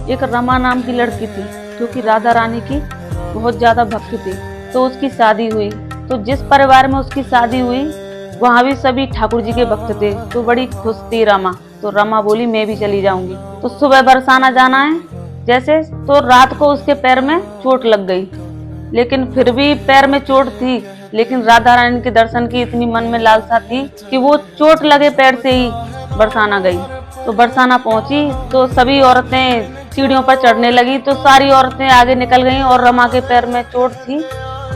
एक रमा नाम की लड़की थी जो कि राधा रानी की बहुत ज्यादा भक्त थी। तो उसकी शादी हुई। तो जिस परिवार में उसकी शादी हुई वहां भी सभी ठाकुर जी के भक्त थे। तो बड़ी खुश थी रमा। तो रमा बोली मैं भी चली जाऊंगी। तो सुबह बरसाना जाना है जैसे, तो रात को उसके पैर में चोट लग गई। लेकिन फिर भी पैर में चोट थी, लेकिन राधा रानी के दर्शन की इतनी मन में लालसा थी कि वो चोट लगे पैर से ही बरसाना गई। तो बरसाना पहुंची तो सभी औरतें सीढ़ियों पर चढ़ने लगी। तो सारी औरतें आगे निकल गईं और रमा के पैर में चोट थी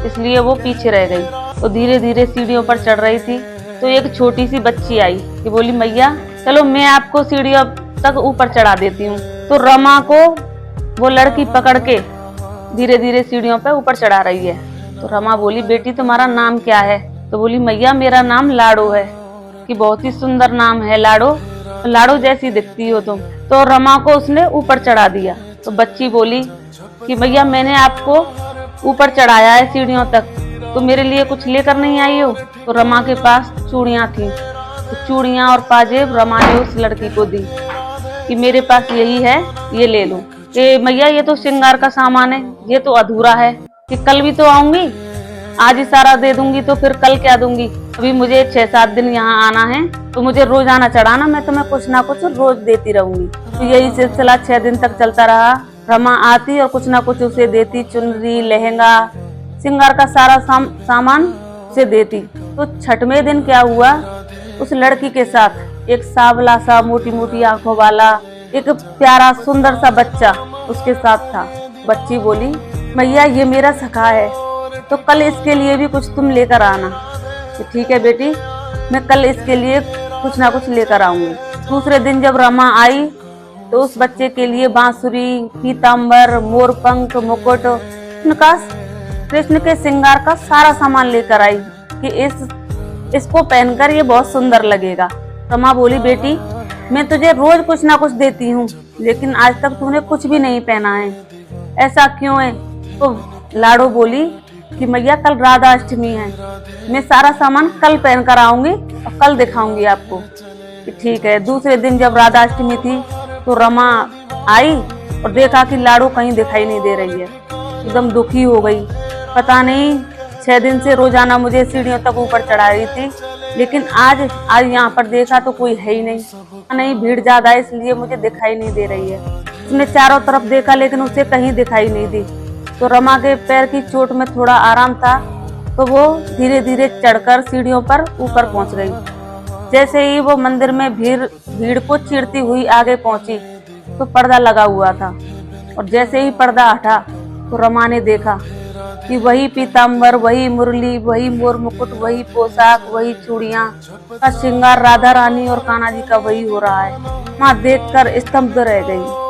इसलिए वो पीछे रह गई। तो धीरे धीरे सीढ़ियों पर चढ़ रही थी तो एक छोटी सी बच्ची आई कि बोली मैया चलो मैं आपको सीढ़ियों तक ऊपर चढ़ा देती हूँ। तो रमा को वो लड़की पकड़ के धीरे धीरे सीढ़ियों पर ऊपर चढ़ा रही है। तो रमा बोली बेटी तुम्हारा नाम क्या है? तो बोली मैया मेरा नाम लाडो है। कि बहुत ही सुंदर नाम है लाडो, लाडो जैसी दिखती हो तुम। तो रमा को उसने ऊपर चढ़ा दिया। तो बच्ची बोली कि भैया मैंने आपको ऊपर चढ़ाया है सीढ़ियों तक, तो मेरे लिए कुछ लेकर नहीं आई हो? तो रमा के पास चूड़ियां थी। तो चूड़ियां और पाजेब रमा ने उस लड़की को दी कि मेरे पास यही है, ये ले लो। कि मैया ये तो श्रृंगार का सामान है, ये तो अधूरा है। कि कल भी तो आऊंगी, आज ही सारा दे दूंगी तो फिर कल क्या दूंगी? अभी मुझे 6-7 दिन यहाँ आना है, तो मुझे रोजाना चढ़ाना, मैं तुम्हें कुछ ना कुछ रोज देती रहूंगी। तो यही सिलसिला 6 दिन तक चलता रहा। रमा आती और कुछ ना कुछ उसे देती, चुनरी, लहंगा, श्रृंगार का सारा सामान उसे देती। तो 6वें दिन क्या हुआ, उस लड़की के साथ एक सांवला सा मोटी मोटी आंखों वाला एक प्यारा सुंदर सा बच्चा उसके साथ था। बच्ची बोली मैया ये मेरा सखा है, तो कल इसके लिए भी कुछ तुम लेकर आना। तो ठीक है बेटी, मैं कल इसके लिए कुछ ना कुछ लेकर आऊंगी। दूसरे दिन जब रमा आई तो उस बच्चे के लिए बांसुरी, पीताम्बर, मोरपंख, मुकुट, उनका कृष्ण के श्रृंगार का सारा सामान लेकर आई कि इसको पहनकर ये बहुत सुंदर लगेगा। रमा बोली बेटी मैं तुझे रोज कुछ ना कुछ देती हूँ, लेकिन आज तक तूने कुछ भी नहीं पहना है, ऐसा क्यों है? तो लाडो बोली कि मैया कल राधा अष्टमी है, मैं सारा सामान कल पहन कर आऊंगी और कल दिखाऊंगी आपको। कि ठीक है। दूसरे दिन जब राधा अष्टमी थी तो रमा आई और देखा कि लाडो कहीं दिखाई नहीं दे रही है। एकदम दुखी हो गई, पता नहीं 6 दिन से रोजाना मुझे सीढ़ियों तक ऊपर चढ़ा रही थी, लेकिन आज यहाँ पर देखा तो कोई है ही नहीं, भीड़ ज्यादा है इसलिए मुझे दिखाई नहीं दे रही है। उसने चारों तरफ देखा लेकिन उसे कहीं दिखाई नहीं दी। तो रमा के पैर की चोट में थोड़ा आराम था तो वो धीरे धीरे चढ़कर सीढ़ियों पर ऊपर पहुंच गई। जैसे ही वो मंदिर में भीड़ को चीरती हुई आगे पहुंची तो पर्दा लगा हुआ था, और जैसे ही पर्दा हटा तो रमा ने देखा कि वही पीताम्बर, वही मुरली, वही मोर मुकुट, वही पोशाक, वही चूड़ियां का श्रृंगार राधा रानी और कान्हा जी का वही हो रहा है। माँ देखकर स्तब्ध रह गई।